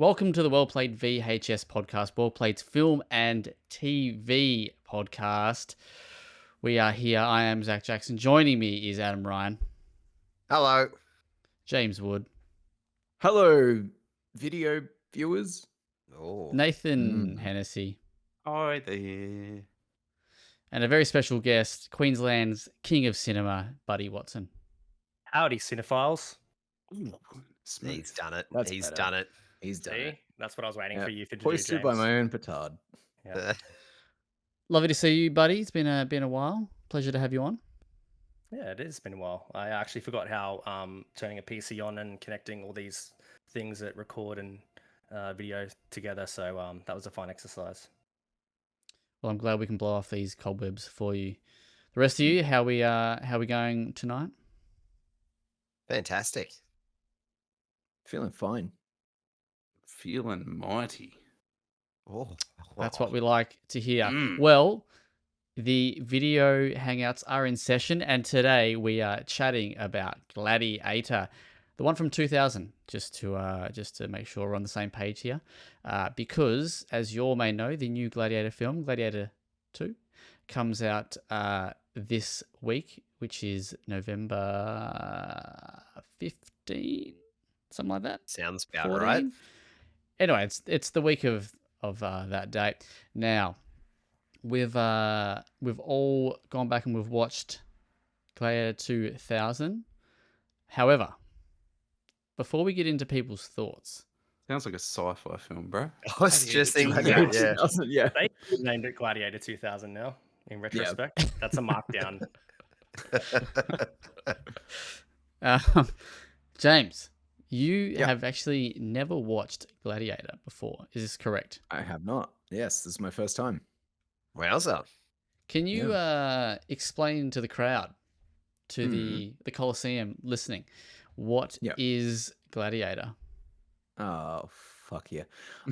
Welcome to the WellPlayed VHS podcast, WellPlayed's film and TV podcast. We are here. I am Zach Jackson. Joining me is Adam Ryan, Hello. James Wood, Hello, video viewers. Oh, Nathan Hennessy, Hi there. and a very special guest, Queensland's King of Cinema, Buddy Watson. Howdy, cinephiles. Ooh, smooth. he's done it. That's He's better. done it. He's done See, it. that's what I was waiting Yeah, for you to do, Hoisted by James. my own petard. Yeah. Lovely to see you, buddy. It's been a while. Pleasure to have you on. Yeah, it has been a while. I actually forgot how turning a PC on and connecting all these things that record and video together. So that was a fun exercise. Well, I'm glad we can blow off these cobwebs for you. The rest of you, how we going tonight? Fantastic. Feeling fine. Feeling mighty. Oh, That's what we like to hear. Mm. Well, the video hangouts are in session, and today we are chatting about Gladiator, the one from 2000. Just to make sure we're on the same page here, because as you all may know, the new Gladiator film, Gladiator II, comes out this week, which is November 15, something like that. sounds about 14? right. Anyway, it's the week of that date. Now, we've all gone back and we've watched Gladiator 2000. However, before we get into people's thoughts, Sounds like a sci-fi film, bro. I was just thinking Yeah. that, yeah. Yeah. They named it Gladiator 2000 now. In retrospect, that's a markdown. James, you Yeah. have actually never watched Gladiator before. Is this correct? I have not. Yes, this is my first time. Wowza. Can you explain to the crowd, to the Colosseum listening, what Yeah. is Gladiator? Oh, fuck yeah.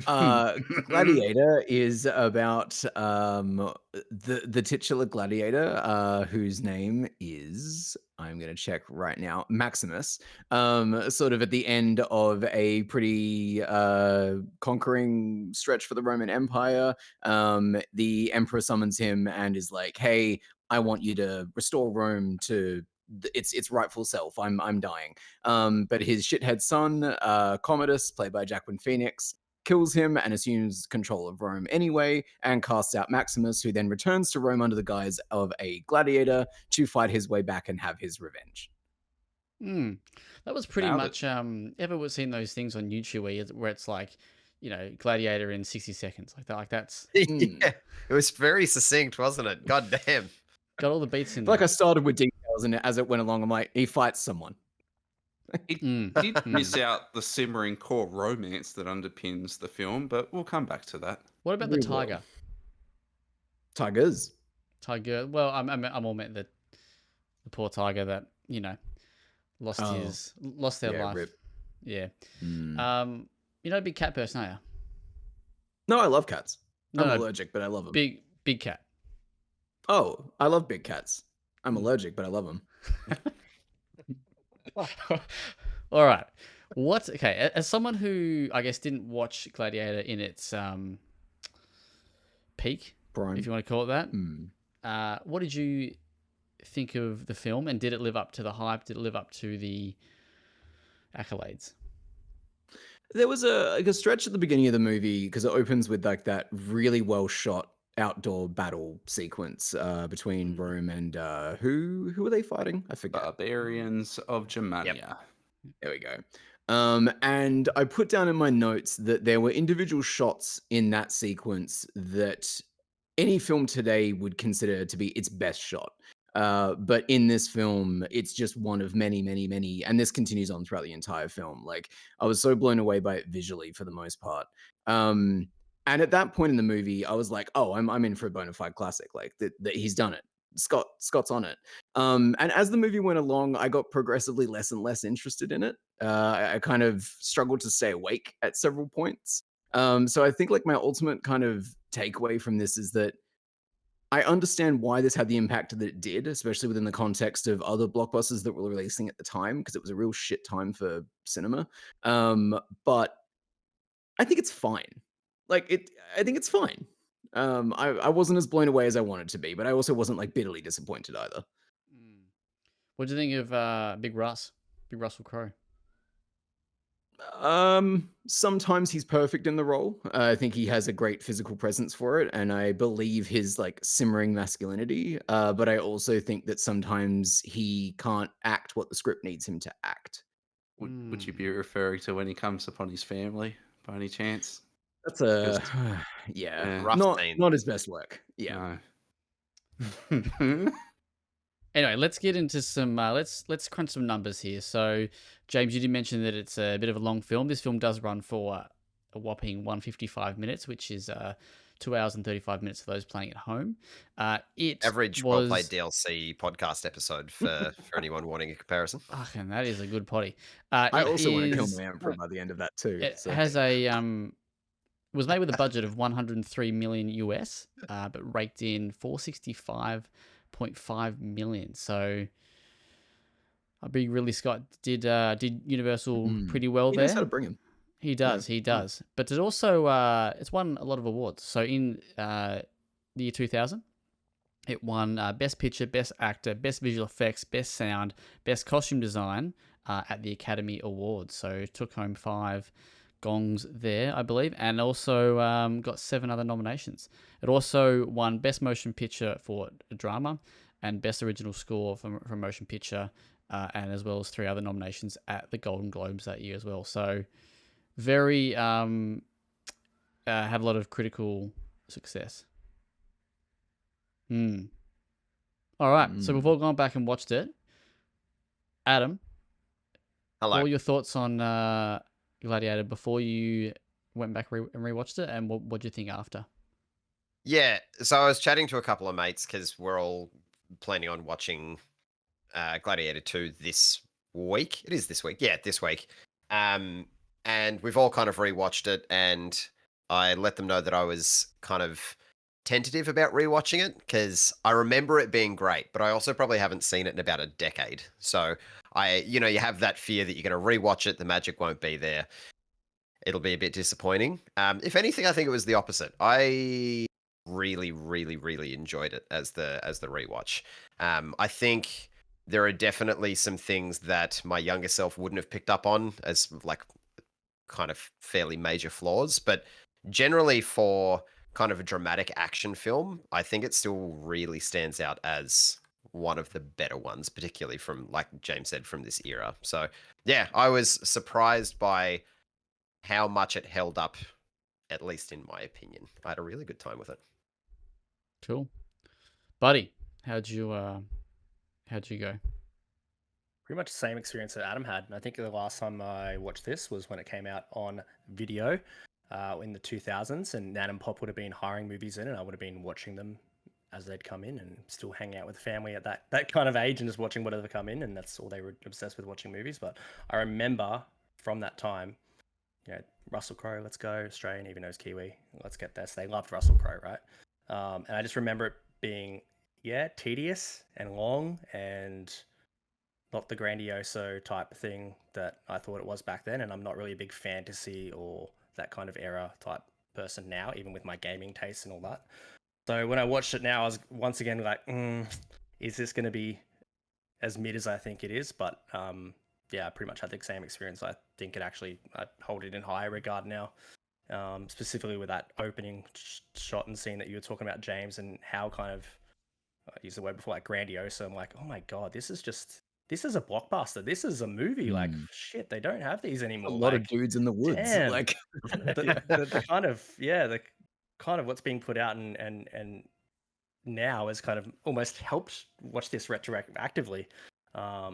Gladiator is about the titular gladiator, whose name is, I'm going to check right now, Maximus. Sort of at the end of a pretty conquering stretch for the Roman Empire. The emperor summons him and is like, hey, I want you to restore Rome to its rightful self. I'm dying. But his shithead son, Commodus, played by Joaquin Phoenix, kills him and assumes control of Rome anyway, and casts out Maximus, who then returns to Rome under the guise of a gladiator to fight his way back and have his revenge. That was pretty Nailed much. Ever seen those things on YouTube where it's like, Gladiator in 60 seconds, like that? Like that's Yeah. It was very succinct, wasn't it? God damn. got all the beats in I feel like there. I started with details, and as it went along, I'm like, he fights someone. It Mm, did miss out the simmering core romance that underpins the film, but we'll come back to that. What about the We will. tiger? Tigers. Tiger. Well, I'm all meant the poor tiger that lost Oh. lost their Yeah, life. rip. Yeah. Mm. You're not a big cat person, are you? No, I love cats. No, I'm no, allergic, but I love them. big cat. Oh, I love big cats. I'm allergic, but I love them. All right. Okay, as someone who I guess didn't watch Gladiator in its peak, Prime. if you want to call it that, Mm. what did you think of the film, and did it live up to the hype? Did it live up to the accolades? There was a stretch at the beginning of the movie because it opens with like that really well shot outdoor battle sequence between Rome and who are they fighting? I forget. Barbarians of Germania. There we go. And I put down in my notes that there were individual shots in that sequence that any film today would consider to be its best shot. But in this film, it's just one of many, many, many, and this continues on throughout the entire film. Like, I was so blown away by it visually for the most part. And at that point in the movie, I was like, "Oh, I'm in for a bona fide classic. Like, that he's done it. Scott's on it." And as the movie went along, I got progressively less and less interested in it. I kind of struggled to stay awake at several points. So I think like my ultimate kind of takeaway from this is that I understand why this had the impact that it did, especially within the context of other blockbusters that were releasing at the time, because it was a real shit time for cinema. But I think it's fine. I think it's fine. I wasn't as blown away as I wanted to be, but I also wasn't like bitterly disappointed either. Mm. What do you think of Big Russell Crowe? Sometimes he's perfect in the role. I think he has a great physical presence for it, and I believe his like simmering masculinity. But I also think that sometimes he can't act what the script needs him to act. Would you be referring to when he comes upon his family by any chance? That's a Because yeah, yeah, Rough not scene. not his best work. Yeah. no. Anyway, let's get into some. Let's crunch some numbers here. So, James, you did mention that it's a bit of a long film. This film does run for a whopping 155 minutes, which is 2 hours and 35 minutes for those playing at home. It Average was WellPlayed DLC podcast episode for anyone wanting a comparison. and that is a good potty. I It also want to kill is- my emperor by the end of that too. It So. has a was made with a budget of 103 million US, but raked in 465.5 million. So, I believe Ridley Scott did Universal pretty well He there. knows how to bring him. He does, he does. But it also it's won a lot of awards. So in the year 2000, it won Best Picture, Best Actor, Best Visual Effects, Best Sound, Best Costume Design at the Academy Awards. So it took home 5 gongs there, I believe, and also got 7 other nominations. It also won Best Motion Picture for Drama and Best Original Score for Motion Picture, and as well as 3 other nominations at the Golden Globes that year as well. So very had a lot of critical success. All right. So we've all gone back and watched it. Adam, Hello. what were your thoughts on Gladiator before you went back and rewatched it, and what do you think after? Yeah, so I was chatting to a couple of mates because we're all planning on watching Gladiator 2 this week. It is this week. Yeah, this week. And we've all kind of rewatched it, and I let them know that I was kind of tentative about rewatching it because I remember it being great, but I also probably haven't seen it in about a decade. So you have that fear that you're going to rewatch it, the magic won't be there. It'll be a bit disappointing. If anything, I think it was the opposite. I really, really, really enjoyed it as the rewatch. I think there are definitely some things that my younger self wouldn't have picked up on as like kind of fairly major flaws, but generally for kind of a dramatic action film, I think it still really stands out as one of the better ones, particularly from, like James said, from this era. So yeah, I was surprised by how much it held up, at least in my opinion. I had a really good time with it. Cool, buddy. How'd you go? Pretty much the same experience that Adam had. And I think the last time I watched this was when it came out on video in the 2000s, and Nan and Pop would have been hiring movies in, and I would have been watching them as they'd come in, and still hanging out with the family at that kind of age and just watching whatever come in, and that's all they were obsessed with, watching movies. But I remember from that time, Russell Crowe, let's go, Australian, even though he's Kiwi, let's get this. They loved Russell Crowe, right? And I just remember it being, tedious and long and not the grandioso type thing that I thought it was back then. And I'm not really a big fantasy or that kind of era type person now, even with my gaming tastes and all that. So when I watched it now, I was once again like, is this going to be as mid as I think it is? But I pretty much had the same experience. I think I hold it in higher regard now, specifically with that opening shot and scene that you were talking about, James, and how kind of, I used the word before, like grandiose. So I'm like, oh my God, this is a blockbuster. This is a movie. Like, shit, they don't have these anymore. A lot of dudes in the woods. Damn. Like the kind of what's being put out and now has kind of almost helped watch this retroactively.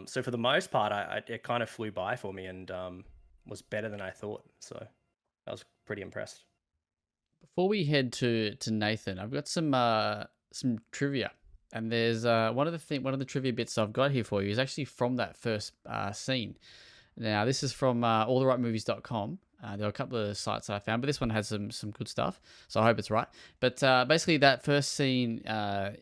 So for the most part, it kind of flew by for me and was better than I thought. So I was pretty impressed. Before we head to Nathan, I've got some trivia. And there's one of the trivia bits I've got here for you is actually from that first scene. Now, this is from alltherightmovies.com. There are a couple of sites I found, but this one has some good stuff, so I hope it's right. But basically, that first scene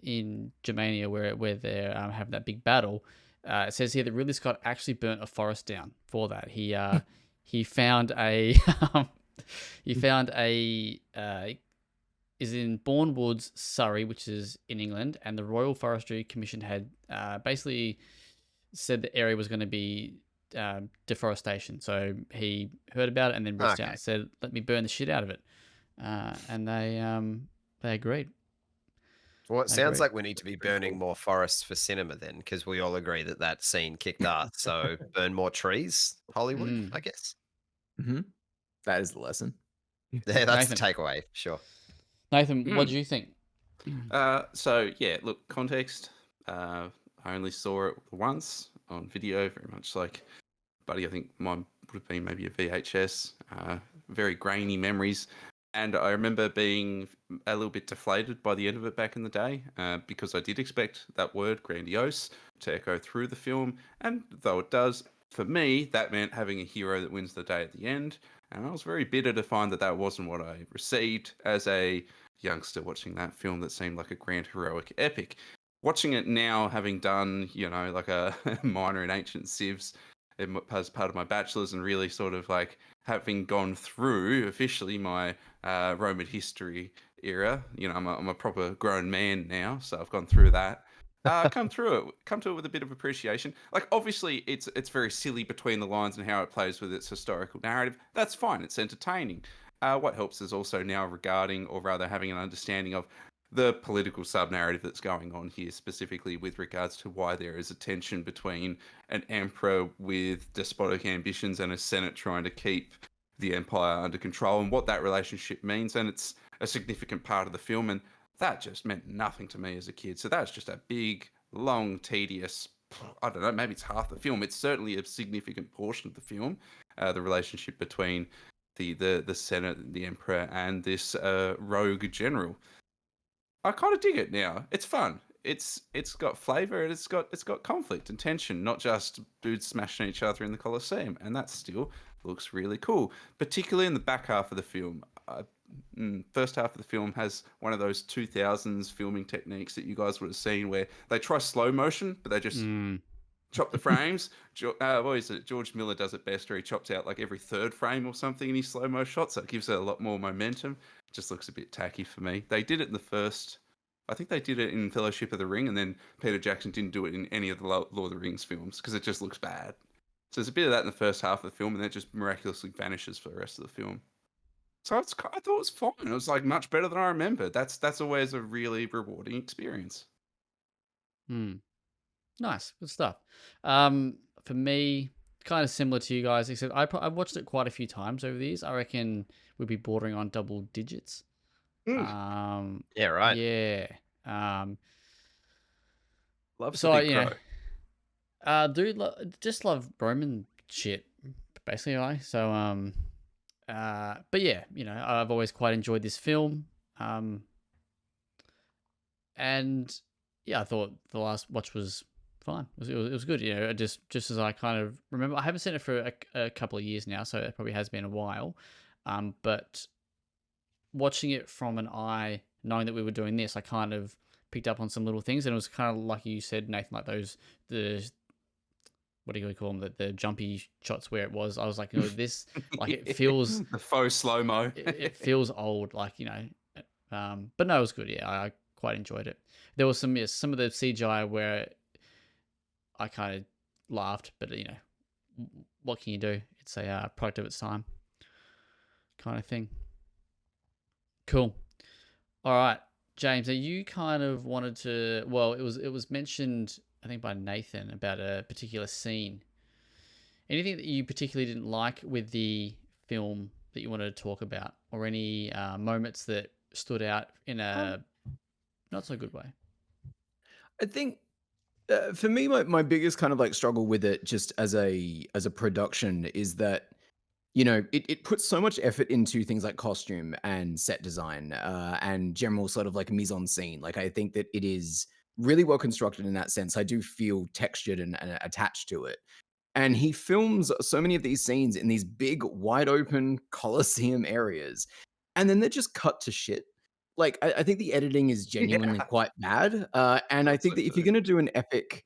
in Germania where they're having that big battle, it says here that Ridley Scott actually burnt a forest down for that. He found a You found is in Bourne Woods, Surrey, which is in England, and the Royal Forestry Commission had basically said the area was going to be deforestation. So he heard about it and then reached out and said, "Let me burn the shit out of it," and they agreed. Well, it sounds like we need to be burning more forests for cinema then, because we all agree that that scene kicked ass. So burn more trees, Hollywood, I guess. Mm-hmm. That is the lesson. Yeah, that's the Nathan. takeaway, sure. Nathan, what do you think? So yeah, look, context. I only saw it once on video, very much like Buddy. I think mine would have been maybe a VHS. Very grainy memories, and I remember being a little bit deflated by the end of it back in the day, because I did expect that word grandiose to echo through the film, and though it does, for me, that meant having a hero that wins the day at the end. And I was very bitter to find that that wasn't what I received as a youngster watching that film that seemed like a grand heroic epic. Watching it now, having done, like a minor in ancient civs as part of my bachelor's, and really sort of like having gone through officially my Roman history era, I'm a proper grown man now, so I've gone through that. Come to it with a bit of appreciation. Like, obviously, it's very silly between the lines and how it plays with its historical narrative. That's fine. It's entertaining. What helps is also now regarding, or rather having an understanding of, the political sub-narrative that's going on here, specifically with regards to why there is a tension between an emperor with despotic ambitions and a senate trying to keep the empire under control, and what that relationship means. And it's a significant part of the film, and that just meant nothing to me as a kid. So that's just a big, long, tedious, I don't know, maybe it's half the film. It's certainly a significant portion of the film, the relationship between the Senate, the Emperor, and this rogue general. I kind of dig it now. It's fun. It's got flavor, and it's got conflict and tension, not just dudes smashing each other in the Colosseum, and that still looks really cool, particularly in the back half of the film. First half of the film has one of those 2000s filming techniques that you guys would have seen, where they try slow motion, but they just chop the frames. What is it? George Miller does it best, where he chops out like every third frame or something in his slow mo shot, so it gives it a lot more momentum. It just looks a bit tacky for me. They did it in the first, I think they did it in Fellowship of the Ring, and then Peter Jackson didn't do it in any of the Lord of the Rings films because it just looks bad. So there's a bit of that in the first half of the film, and then it just miraculously vanishes for the rest of the film. So I thought it was fine. It was like much better than I remember. That's always a really rewarding experience. Nice, good stuff. For me, kind of similar to you guys, except I've watched it quite a few times over the years. I reckon we'd be bordering on double digits. Yeah, right. Yeah. Love So Big Crow. dude, just love Roman shit, basically. Right? So but yeah, I've always quite enjoyed this film. And yeah, I thought the last watch was fine. It was good. Just as I kind of remember. I haven't seen it for a couple of years now, so it probably has been a while. But watching it from an eye, knowing that we were doing this, I kind of picked up on some little things, and it was kind of like you said, Nathan, like the what do you call them? The jumpy shots where it was. I was like, this, like, it feels the faux slow mo. it feels old, like, but no, it was good. Yeah, I quite enjoyed it. There was some of the CGI where I kind of laughed, but what can you do? It's a product of its time, kind of thing. Cool. All right, James, you kind of wanted to. Well, it was mentioned, I think, by Nathan about a particular scene. Anything that you particularly didn't like with the film that you wanted to talk about, or any moments that stood out in a not so good way? I think for me, my biggest kind of like struggle with it, just as a production, is that it puts so much effort into things like costume and set design and general sort of like mise en scene. Like, I think that it is really well constructed in that sense. I do feel textured and attached to it. And he films so many of these scenes in these big, wide open Colosseum areas, and then they're just cut to shit. Like, I think the editing is genuinely quite bad. And I think that if you're going to do an epic,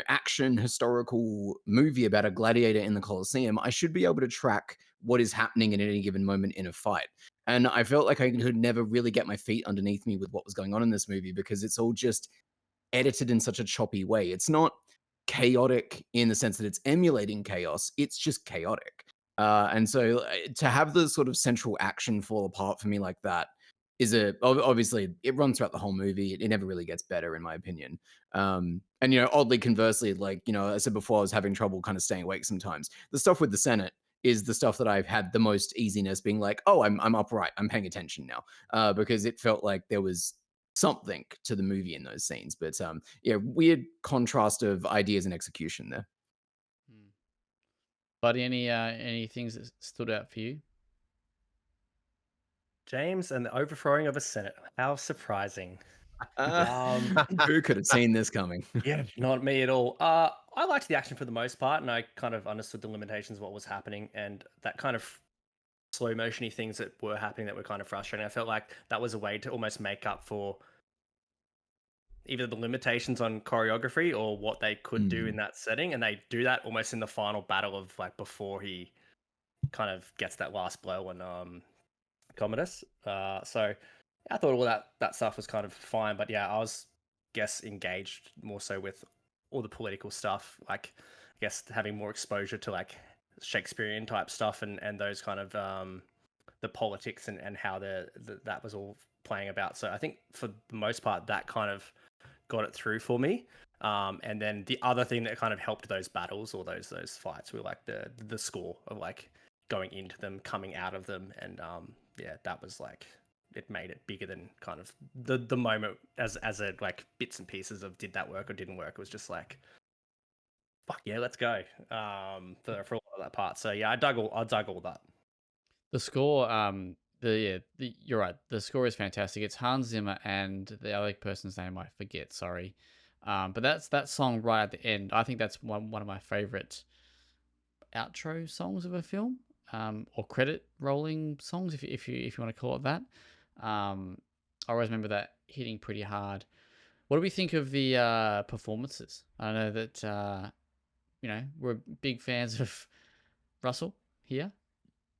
action historical movie about a gladiator in the Colosseum, I should be able to track what is happening at any given moment in a fight. And I felt like I could never really get my feet underneath me with what was going on in this movie because it's all just edited in such a choppy way. It's not chaotic in the sense that it's emulating chaos, it's just chaotic. And so to have the sort of central action fall apart for me like that is obviously it runs throughout the whole movie. It never really gets better, in my opinion. And oddly conversely, like I said before, I was having trouble kind of staying awake sometimes. The stuff with the Senate is the stuff that I've had the most easiness being like, oh, I'm upright, I'm paying attention now, because it felt like there was something to the movie in those scenes. But yeah, weird contrast of ideas and execution there. Buddy, any things that stood out for you? James and the overthrowing of a Senate. How surprising. Who could have seen this coming? Yeah, not me at all. I liked the action for the most part, and I kind of understood the limitations of what was happening, and that kind of slow motiony things that were happening that were kind of frustrating. I felt like that was a way to almost make up for either the limitations on choreography or what they could do in that setting, and they do that almost in the final battle of like before he kind of gets that last blow on Commodus. So I thought all that stuff was kind of fine, but yeah, I was engaged more so with all the political stuff, like I guess having more exposure to like Shakespearean type stuff and those kind of the politics and how that was all playing about. So I think for the most part that kind of got it through for me. And then the other thing that kind of helped those battles or those fights were like the score of like going into them, coming out of them, and yeah, that was like it made it bigger than kind of the moment as a like bits and pieces of did that work or didn't work. It was just like, fuck yeah, let's go. For a lot of that part. So yeah, I dug all that. The score, you're right. The score is fantastic. It's Hans Zimmer and the other person's name I forget. Sorry, but that's that song right at the end. I think that's one of my favorite outro songs of a film, or credit rolling songs, if you want to call it that. I always remember that hitting pretty hard. What do we think of the performances? I know that we're big fans of Russell here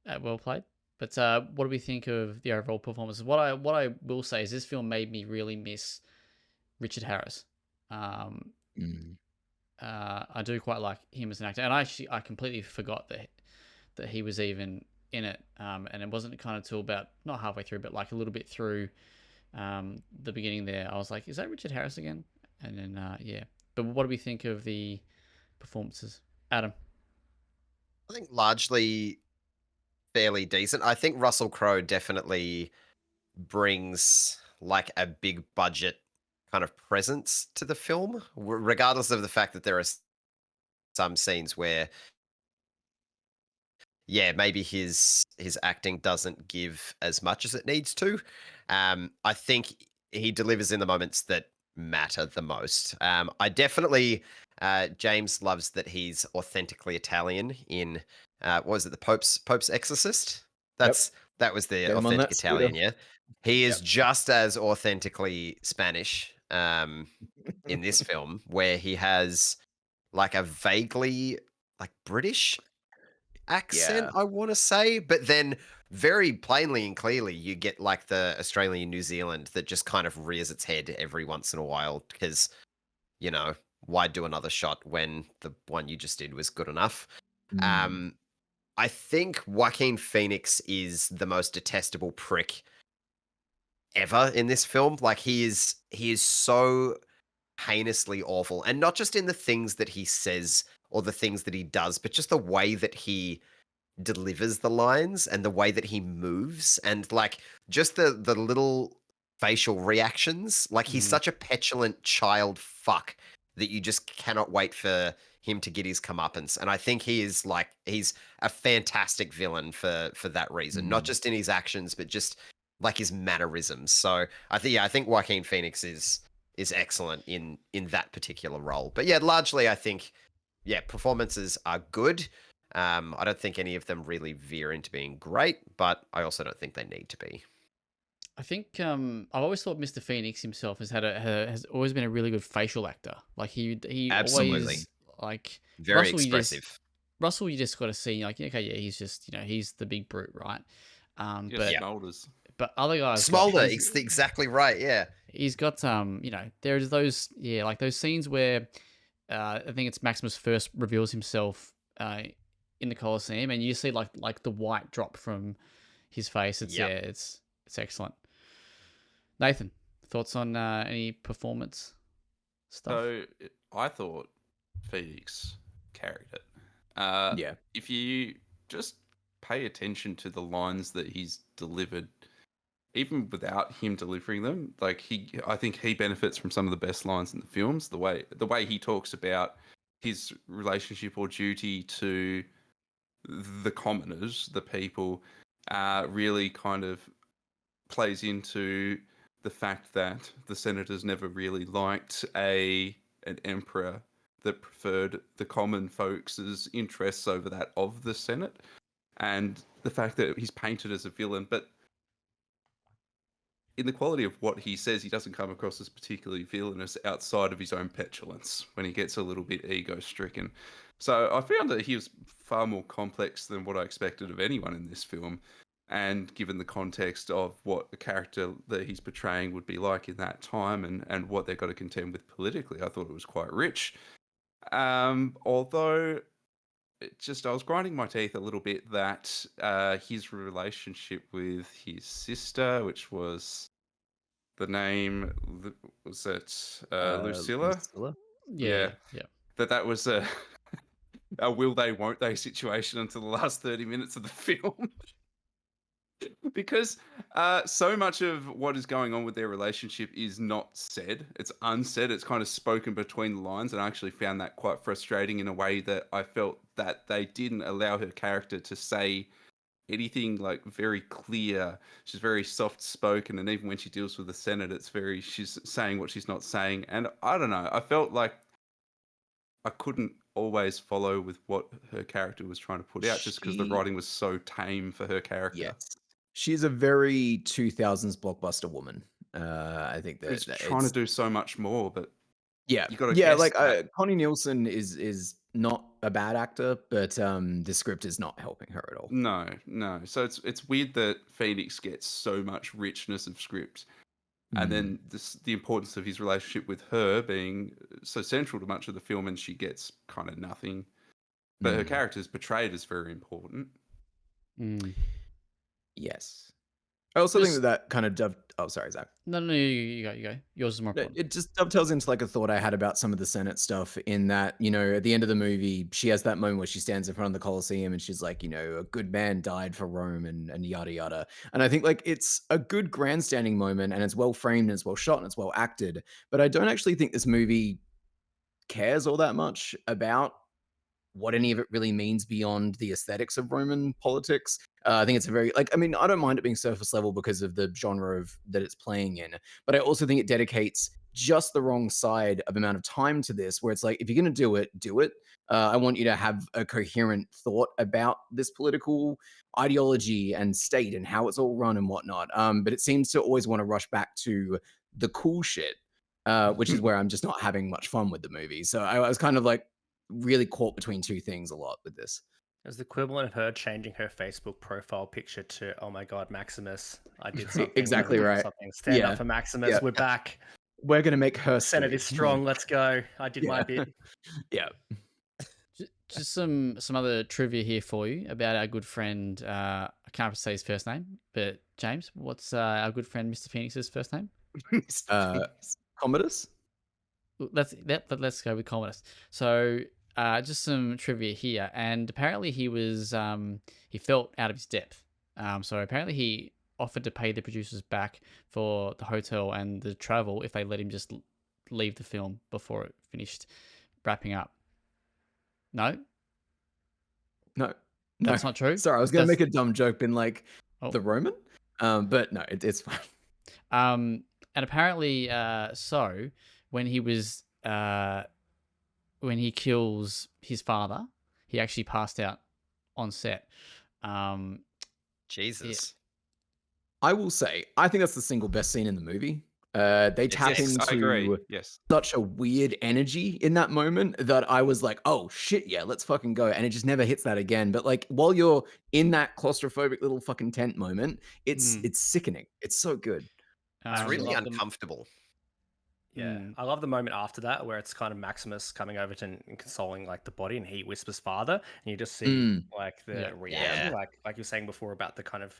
at WellPlayed, but what do we think of the overall performances? What I will say is this film made me really miss Richard Harris. I do quite like him as an actor, and I completely forgot that he was even in it, and it wasn't kind of till about not halfway through, but like a little bit through the beginning there. I was like, is that Richard Harris again? And then yeah. But what do we think of the performances, Adam? I think largely fairly decent. I think Russell Crowe definitely brings like a big budget kind of presence to the film, regardless of the fact that there are some scenes where, yeah, maybe his acting doesn't give as much as it needs to. I think he delivers in the moments that matter the most. I definitely, James loves that he's authentically Italian in, what was it, the Pope's Exorcist? That was the authentic Italian, yeah. He is just as authentically Spanish in this film, where he has like a vaguely like British accent, I want to say, but then very plainly and clearly you get like the Australian New Zealand that just kind of rears its head every once in a while because, why do another shot when the one you just did was good enough? I think Joaquin Phoenix is the most detestable prick ever in this film. Like he is so heinously awful, and not just in the things that he says or the things that he does, but just the way that he delivers the lines and the way that he moves and like just the little facial reactions. Like he's such a petulant child fuck that you just cannot wait for him to get his comeuppance. And I think he's a fantastic villain for that reason, not just in his actions, but just like his mannerisms. So I think Joaquin Phoenix is excellent in that particular role. But yeah, largely I think, yeah, performances are good. I don't think any of them really veer into being great, but I also don't think they need to be. I think I've always thought Mr. Phoenix himself has always been a really good facial actor. Like he Absolutely. always like Very Russell. expressive. You just got to see like okay, yeah, he's just he's the big brute, right? Yes, But Yeah. Smolders. other guys Smolder, exactly right. Yeah. he's got there's those like those scenes where I think it's Maximus first reveals himself in the Colosseum, and you see like the white drop from his face. It's Yep. it's excellent. Nathan, thoughts on any performance stuff? So I thought Phoenix carried it. Yeah. If you just pay attention to the lines that he's delivered, even without him delivering them, like I think he benefits from some of the best lines in the films. The way he talks about his relationship or duty to the commoners, the people, really kind of plays into the fact that the senators never really liked an emperor that preferred the common folks' interests over that of the Senate, and the fact that he's painted as a villain, but in the quality of what he says, he doesn't come across as particularly villainous outside of his own petulance when he gets a little bit ego-stricken. So I found that he was far more complex than what I expected of anyone in this film. And given the context of what the character that he's portraying would be like in that time and what they've got to contend with politically, I thought it was quite rich. Although I was grinding my teeth a little bit that his relationship with his sister, which was the name, was it Lucilla? Lucilla? Yeah. That was a will they, won't they situation until the last 30 minutes of the film. Because so much of what is going on with their relationship is not said. It's unsaid. It's kind of spoken between the lines. And I actually found that quite frustrating in a way that I felt that they didn't allow her character to say anything like very clear. She's very soft spoken. And even when she deals with the Senate, she's saying what she's not saying. And I don't know. I felt like I couldn't always follow with what her character was trying to put out just because the writing was so tame for her character. Yes. She's a very 2000s blockbuster woman. I think that It's trying to do so much more, but yeah, you gotta yeah. guess Like that. Connie Nielsen is not a bad actor, but the script is not helping her at all. No. So it's weird that Phoenix gets so much richness of script, and then the importance of his relationship with her being so central to much of the film, and she gets kind of nothing. But her character is portrayed as very important. Yes. I also think that kind of oh, sorry, Zach. No, you go. Yours is more important. It just dovetails into like a thought I had about some of the Senate stuff in that, at the end of the movie, she has that moment where she stands in front of the Colosseum and she's like, a good man died for Rome and yada yada. And I think like it's a good grandstanding moment and it's well framed and it's well shot and it's well acted. But I don't actually think this movie cares all that much about what any of it really means beyond the aesthetics of Roman politics. I think it's a very I don't mind it being surface level because of the genre that it's playing in, but I also think it dedicates just the wrong side of amount of time to this, where it's like, if you're going to do it, do it. I want you to have a coherent thought about this political ideology and state and how it's all run and whatnot. But it seems to always want to rush back to the cool shit, which is where I'm just not having much fun with the movie. So I was kind of like, really caught between two things a lot with this. It was the equivalent of her changing her Facebook profile picture to, oh my God, Maximus, I did something. Exactly right. Something. Stand up for Maximus. We're back. We're going to make her Senate is strong. Let's go. I did my bit. Yeah. Just some other trivia here for you about our good friend. I can't say his first name, but James, what's our good friend Mr. Phoenix's first name? Commodus. Let's go with Commodus. So just some trivia here, and apparently he was he felt out of his depth. So apparently he offered to pay the producers back for the hotel and the travel if they let him just leave the film before it finished wrapping up. No, that's not true. Sorry, I was going to make a dumb joke, been like the Roman, but no, it's fine. And apparently, so when he was when he kills his father, he actually passed out on set. Jesus. I will say, I think that's the single best scene in the movie. They tap Yes, I agree. into Yes. such a weird energy in that moment that I was like, "Oh shit, yeah, let's fucking go!" And it just never hits that again. But like while you're in that claustrophobic little fucking tent moment, it's sickening. It's so good. It's I really love them. uncomfortable. Yeah, I love the moment after that where it's kind of Maximus coming over to and consoling like the body, and he whispers "father," and you just see like the Yeah. reaction, Yeah. like you were saying before about the kind of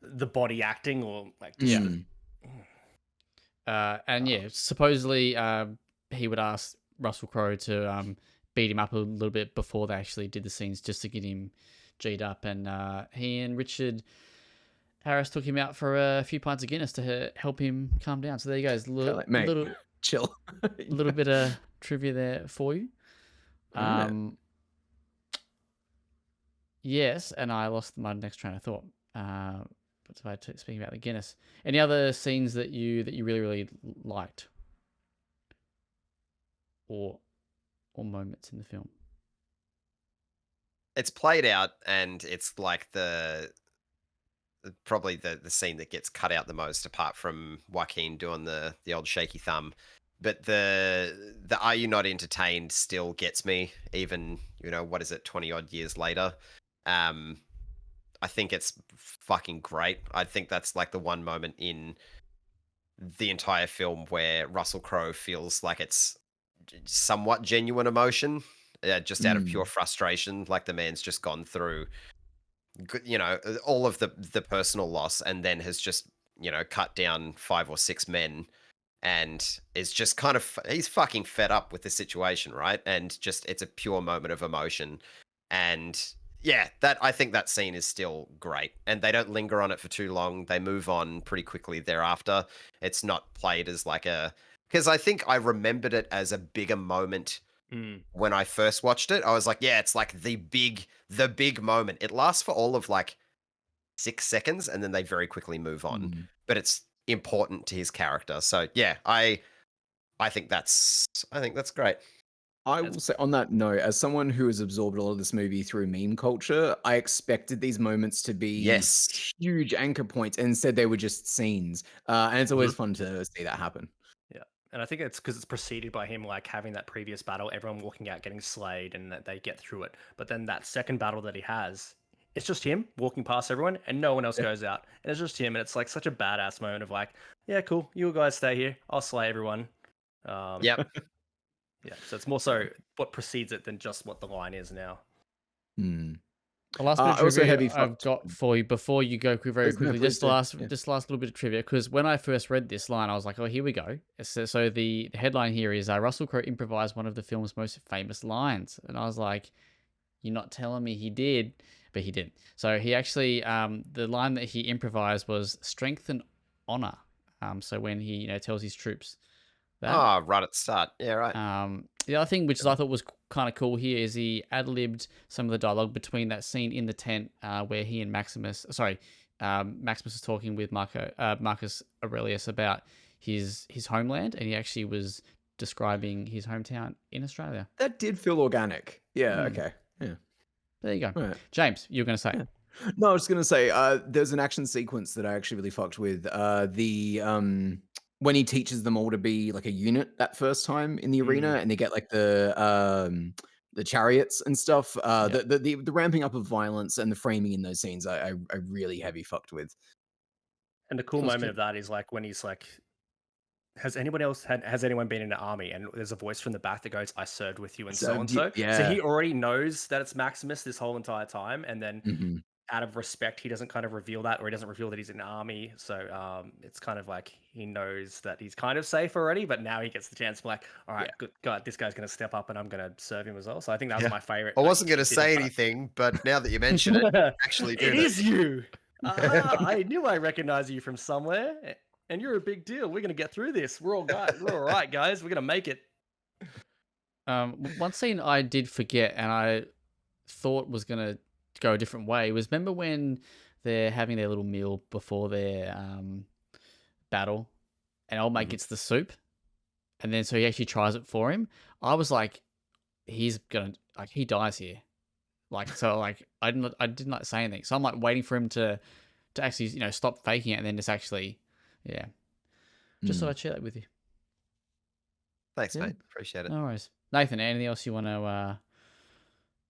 the body acting or like Yeah. Mm. And yeah, supposedly he would ask Russell Crowe to beat him up a little bit before they actually did the scenes just to get him G'd up. And he and Richard Harris took him out for a few pints of Guinness to help him calm down. So there you go. There's a little, Like, mate, little, chill. little bit of trivia there for you. Yeah. Yes, and I lost my next train of thought. But speaking about the Guinness, any other scenes that you really liked, or moments in the film? It's played out, and it's like probably the scene that gets cut out the most, apart from Joaquin doing the old shaky thumb. But the "Are you not entertained" still gets me, even what is it, 20 odd years later. I think it's fucking great. I think that's like the one moment in the entire film where Russell Crowe feels like it's somewhat genuine emotion, just out of pure frustration. Like the man's just gone through, all of the personal loss, and then has just, cut down 5 or 6 men, and is just kind of, he's fucking fed up with the situation, right? And just, it's a pure moment of emotion. And yeah, I think that scene is still great, and they don't linger on it for too long. They move on pretty quickly thereafter. It's not played as like because I think I remembered it as a bigger moment when I first watched it. I was like, yeah, it's like the big moment. It lasts for all of like 6 seconds, and then they very quickly move on. But it's important to his character. So yeah, I think that's great. I will say on that note, as someone who has absorbed a lot of this movie through meme culture, I expected these moments to be Yes. huge anchor points, and instead they were just scenes. And it's always fun to see that happen. Yeah, and I think it's because it's preceded by him like having that previous battle, everyone walking out getting slayed, and that they get through it. But then that second battle that he has, it's just him walking past everyone, and no one else goes out, and it's just him, and it's like such a badass moment of like, yeah, cool, you guys stay here, I'll slay everyone. Yep. Yeah, so it's more so what precedes it than just what the line is now. The last bit of also trivia heavy I've got for you before you go very quickly. please Just do. last little bit of trivia, because when I first read this line, I was like, "Oh, here we go." So the headline here is Russell Crowe improvised one of the film's most famous lines, and I was like, "You're not telling me he did?" But he did. So he actually, the line that he improvised was "strength and honor." So when he tells his troops that. Right at the start. Yeah, right. The other thing, which I thought was kind of cool here, is he ad-libbed some of the dialogue between that scene in the tent where he and Maximus is talking with Marcus Aurelius about his homeland, and he actually was describing his hometown in Australia. That did feel organic. Yeah, okay. Yeah. There you go. Right. James, you were going to say. Yeah. No, I was going to say, there's an action sequence that I actually really fucked with. When he teaches them all to be like a unit that first time in the arena, and they get like the chariots and stuff. The ramping up of violence and the framing in those scenes, I really heavy fucked with. And the cool That was moment good. of that is like when he's like, has anyone been in an army? And there's a voice from the back that goes, "I served with you," and so and so. Yeah. So he already knows that it's Maximus this whole entire time, and then out of respect, he doesn't kind of reveal that, or he doesn't reveal that he's in an army. So it's kind of like he knows that he's kind of safe already, but now he gets the chance to be like, all right, good God, this guy's going to step up, and I'm going to serve him as well. So I think that was my favorite. I wasn't going to say anything, but now that you mention it, actually did it is you. I knew I recognized you from somewhere, and you're a big deal. We're going to get through this. We're all right, guys. We're going to make it. One scene I did forget, and I thought was going to go a different way, was remember when they're having their little meal before their battle, and old mate gets the soup, and then so he actually tries it for him. I was like, he dies here. I didn't say anything, so I'm like waiting for him to to actually stop faking it and then just actually, yeah. Just thought Mm. I'd share that with you. Thanks, Yeah. mate. Appreciate it. No worries. Nathan, anything else you want to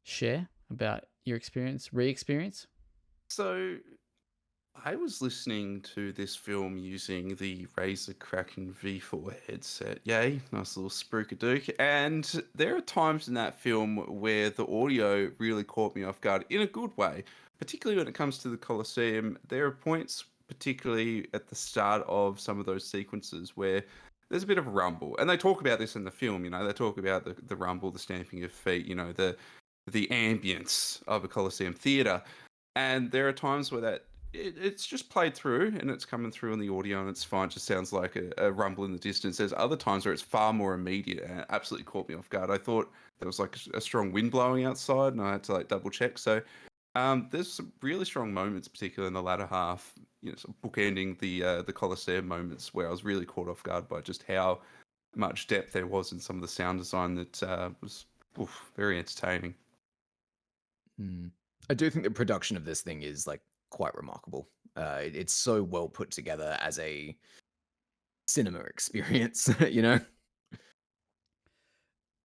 share about your re-experience? So I was listening to this film using the Razer Kraken V4 headset. Yay, nice little spookadook. And there are times in that film where the audio really caught me off guard in a good way, particularly when it comes to the Colosseum. There are points, particularly at the start of some of those sequences, where there's a bit of a rumble. And they talk about this in the film, they talk about the rumble, the stamping of feet, the ambience of a Colosseum theatre. And there are times where it's just played through and it's coming through in the audio and it's fine. It just sounds like a rumble in the distance. There's other times where it's far more immediate and it absolutely caught me off guard. I thought there was like a strong wind blowing outside and I had to like double check. So there's some really strong moments, particularly in the latter half, sort of bookending the Colosseum moments where I was really caught off guard by just how much depth there was in some of the sound design that was very entertaining. Mm. I do think the production of this thing is like quite remarkable. It's so well put together as a cinema experience,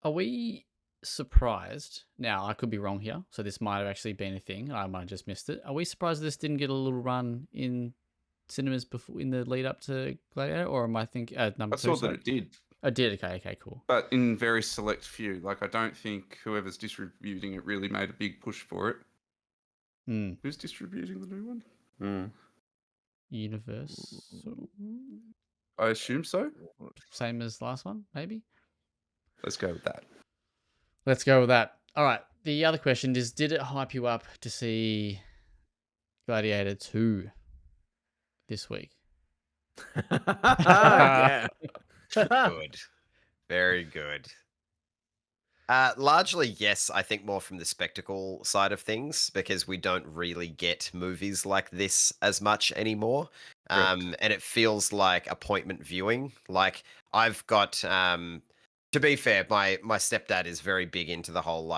Are we surprised? Now, I could be wrong here, so this might have actually been a thing. I might have just missed it. Are we surprised this didn't get a little run in cinemas before in the lead up to Gladiator, or am I thinking number I two? saw that it did. I did. Okay, cool. But in very select few. Like, I don't think whoever's distributing it really made a big push for it. Who's distributing the new one? Universal. I assume so. Same as last one, maybe? Let's go with that. Let's go with that. All right. The other question is, did it hype you up to see Gladiator 2 this week? Yeah. Good. Very good. Largely, yes, I think more from the spectacle side of things because we don't really get movies like this as much anymore. And it feels like appointment viewing. Like I've got, to be fair, my stepdad is very big into the whole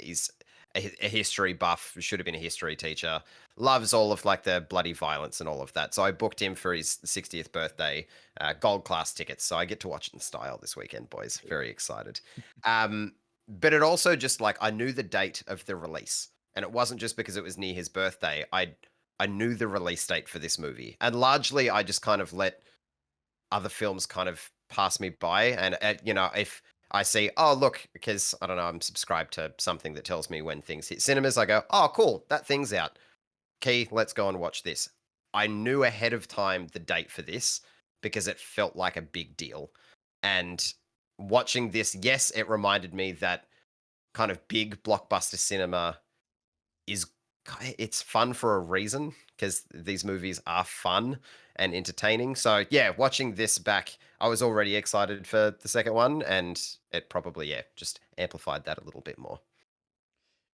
he's a history buff, should have been a history teacher, loves all of like the bloody violence and all of that. So I booked him for his 60th birthday, gold class tickets. So I get to watch it in style this weekend, boys. Very excited. But it also just like I knew the date of the release, and it wasn't just because it was near his birthday. I knew the release date for this movie, and largely I just kind of let other films kind of pass me by, and if I see, oh, look, because I don't know, I'm subscribed to something that tells me when things hit cinemas. I go, oh, cool, that thing's out. Key, let's go and watch this. I knew ahead of time the date for this because it felt like a big deal. And watching this, yes, it reminded me that kind of big blockbuster cinema it's fun for a reason because these movies are fun and entertaining. So yeah, watching this back, I was already excited for the second one, and it probably just amplified that a little bit more.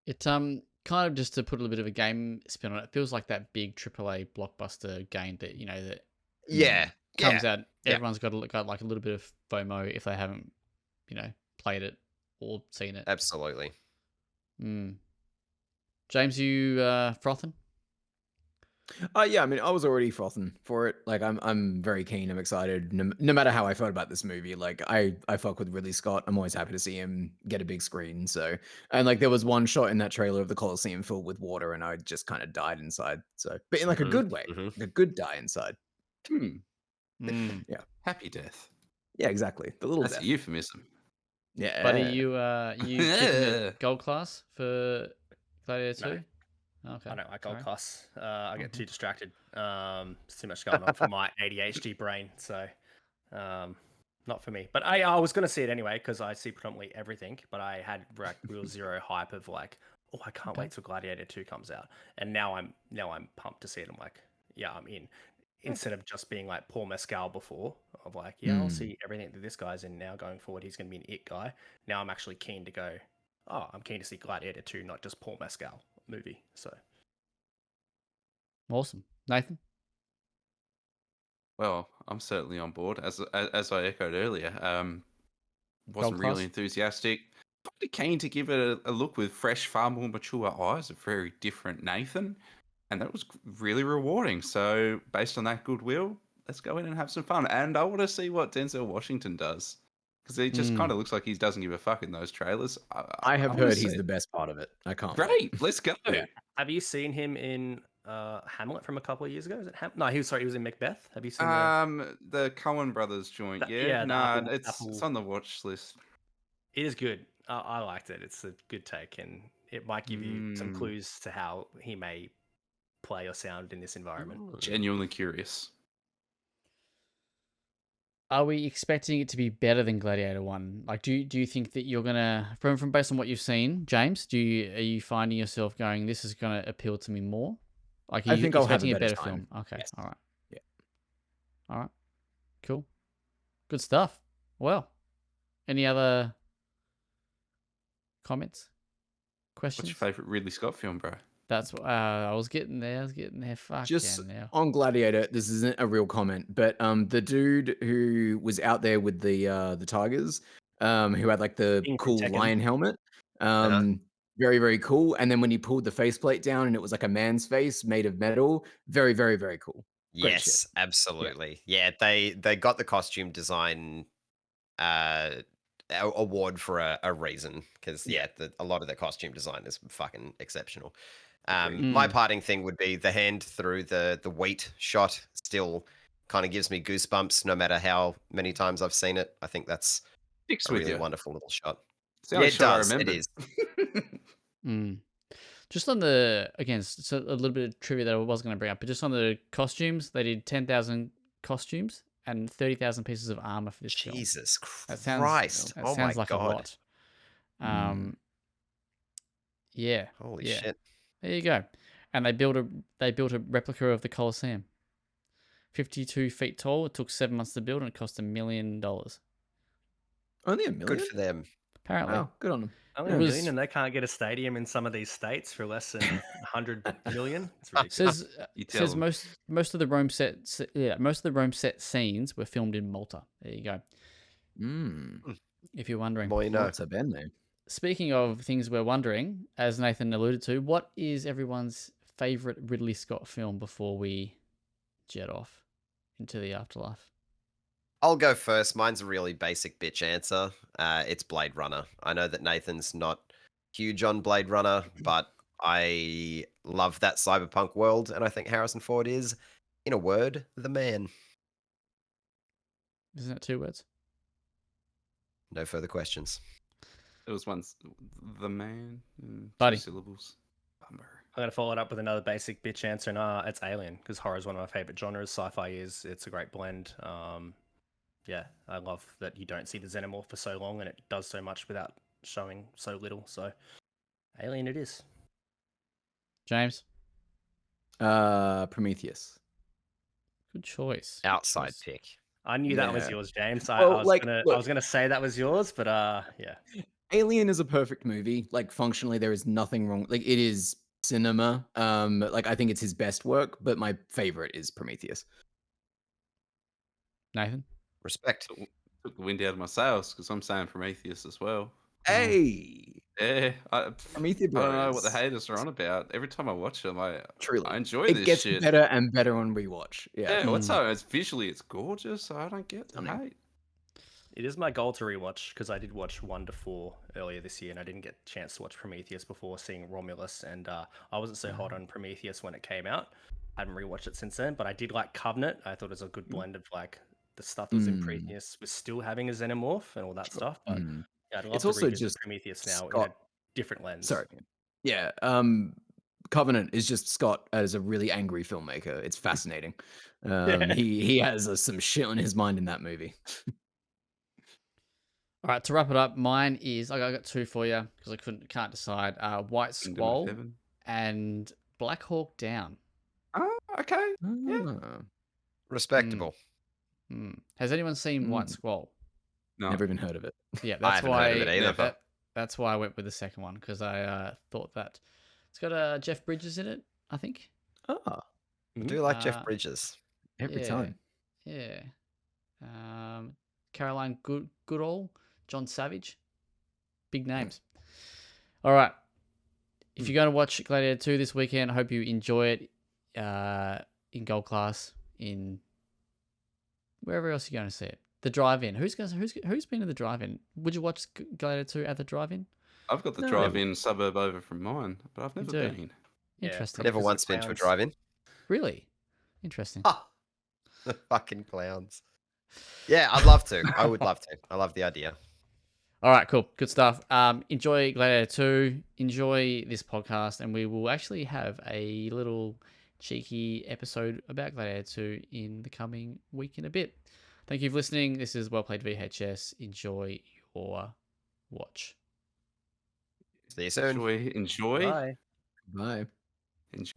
It kind of, just to put a little bit of a game spin on it, feels like that big AAA blockbuster game that comes out. Everyone's got like a little bit of FOMO if they haven't played it or seen it. Absolutely. James, you frothing? Yeah, I mean, I was already frothing for it. Like, I'm very keen. I'm excited. No matter how I felt about this movie, like I fuck with Ridley Scott. I'm always happy to see him get a big screen. So, and like there was one shot in that trailer of the Colosseum filled with water, and I just kind of died inside. So, but in like a good way, like a good die inside. Yeah, happy death. Yeah, exactly. The little That's death. a euphemism. Yeah, Buddy, you giving it gold class for Gladiator 2? No. Okay. I don't like gold class. I get too distracted. There's too much going on for my ADHD brain, so not for me. But I was going to see it anyway because I see predominantly everything. But I had real zero hype of like, oh, I can't wait till Gladiator 2 comes out. And now I'm pumped to see it. I'm like, yeah, I'm in. Instead of just being like Paul Mescal before, of like, yeah, I'll see everything that this guy's in now going forward. He's going to be an it guy. Now I'm actually keen to go, oh, I'm keen to see Gladiator 2, not just Paul Mescal movie. So awesome. Nathan? Well, I'm certainly on board. As I echoed earlier, wasn't Gold really class? enthusiastic. Pretty keen to give it a look with fresh, far more mature eyes, a very different Nathan. and that was really rewarding. So based on that goodwill, let's go in and have some fun. And I want to see what Denzel Washington does, because he just kind of looks like he doesn't give a fuck in those trailers. I have wanna heard see he's it. the best part of it. I can't wait. Great, let's go. Yeah. Have you seen him in Hamlet from a couple of years ago? Is it No, he was in Macbeth. Have you seen The Coen Brothers joint, yeah. the Nah, Apple, it's on the watch list. It is good. I liked it. It's a good take, and it might give you some Mm. clues to how he may play or sound in this environment. Genuinely curious. Are we expecting it to be better than Gladiator 1? Like, do you think that you're gonna, from based on what you've seen, James, are you finding yourself going, this is gonna appeal to me more? Like, are I you think I'll have expecting a a better better time. film? Okay, Yes. all right. Yeah. All right. Cool. Good stuff. Well, any other comments? What's Questions? your favorite Ridley Scott film, bro? That's I was getting there. Fuck Just yeah, now. on Gladiator, this isn't a real comment, but the dude who was out there with the tigers, who had like the Ingrid cool Tekken. lion helmet, Uh-huh. very, very cool. And then when he pulled the faceplate down and it was like a man's face made of metal, very, very, very cool. Great shit. Yes, absolutely. Yeah, they got the costume design award for a reason, because a lot of the costume design is fucking exceptional. My parting thing would be the hand through the wheat shot still kind of gives me goosebumps no matter how many times I've seen it. I think that's Sticks a with really you. wonderful little shot. It's the only Yeah, it shot does. I It remember. is. Just on the, again, so a little bit of trivia that I was going to bring up, but just on the costumes, they did 10,000 costumes and 30,000 pieces of armor for this film. Jesus That sounds, Christ. that Oh sounds my like God. a lot. Yeah. Holy yeah. shit. There you go. And they built a replica of the Colosseum. 52 feet tall. It took 7 months to build and it cost $1 million. Only $1 million? Good for them. Apparently. Wow, good on them. Only It $1 was- million, and they can't get a stadium in some of these states for less than 100 million. It's ridiculous. You tell Says them. most of the Rome set scenes were filmed in Malta. There you go. If you're wondering. Boy, no. Not so bad, though. Speaking of things we're wondering, as Nathan alluded to, what is everyone's favorite Ridley Scott film before we jet off into the afterlife? I'll go first. Mine's a really basic bitch answer. It's Blade Runner. I know that Nathan's not huge on Blade Runner, but I love that cyberpunk world, and I think Harrison Ford is, in a word, the man. Isn't that 2 words? No further questions. It was once the man. Buddy. 2 syllables. Bummer. I'm going to follow it up with another basic bitch answer, and it's Alien, because horror is one of my favorite genres. Sci-fi it's a great blend. Yeah, I love that you don't see the xenomorph for so long, and it does so much without showing so little. So, Alien it is. James? Prometheus. Good choice. Good Outside choice. pick. I knew that was Yeah. yours, James. Well, I like, I look- was gonna say that was yours, but yeah. Alien is a perfect movie. Like, functionally, there is nothing wrong. Like, it is cinema. Like, I think it's his best work, but my favorite is Prometheus. Nathan? Respect. Took the wind out of my sails, because I'm saying Prometheus as well. Hey, Yeah, I Prometheus. don't know what the Bros. haters are on about. Every time I watch them, I Truly, enjoy it this gets shit. better and better on rewatch. Yeah. Yeah, what's up? It's visually, it's gorgeous. So I don't get the Stunning. hate. It is my goal to rewatch, because I did watch 1 to 4 earlier this year, and I didn't get a chance to watch Prometheus before seeing Romulus, and I wasn't so hot on Prometheus when it came out. I haven't rewatched it since then, but I did like Covenant. I thought it was a good blend of like the stuff that was in Prometheus was still having a xenomorph and all that stuff. But yeah, I'd love It's to also revisit just Prometheus now in a Scott- different lens. Sorry. Yeah. Covenant is just Scott as a really angry filmmaker. It's fascinating. He has some shit on his mind in that movie. All right, to wrap it up, mine is I got 2 for you because I can't decide. White Kingdom of Squall Heaven. and Black Hawk Down. Oh, okay. Ah, Respectable. Has anyone seen White Squall? No. Never even heard of it. Yeah, I that's haven't why. heard of it either. That's why I went with the second one because I thought that it's got Jeff Bridges in it. I think. Ah, I do like Uh, Jeff Bridges. every Yeah. time. Yeah. Caroline Goodall, John Savage. Big names. All right. If you're going to watch Gladiator 2 this weekend, I hope you enjoy it. in Gold Class, in wherever else you're going to see it. The drive-in. Who's been to the drive-in? Would you watch Gladiator 2 at the drive-in? I've got the No. drive-in suburb over from mine, but I've never do? been. Yeah, Interesting. probably Never 'cause of once been to a clowns. drive-in. Really interesting. Ah, the fucking clowns. Yeah, I'd love to. I would love to. I love the idea. All right, cool, good stuff. Enjoy Gladiator 2. Enjoy this podcast, and we will actually have a little cheeky episode about Gladiator 2 in the coming week and a bit. Thank you for listening. This is WellPlayed VHS. Enjoy your watch. See you soon. Enjoy. Bye. Bye. Enjoy.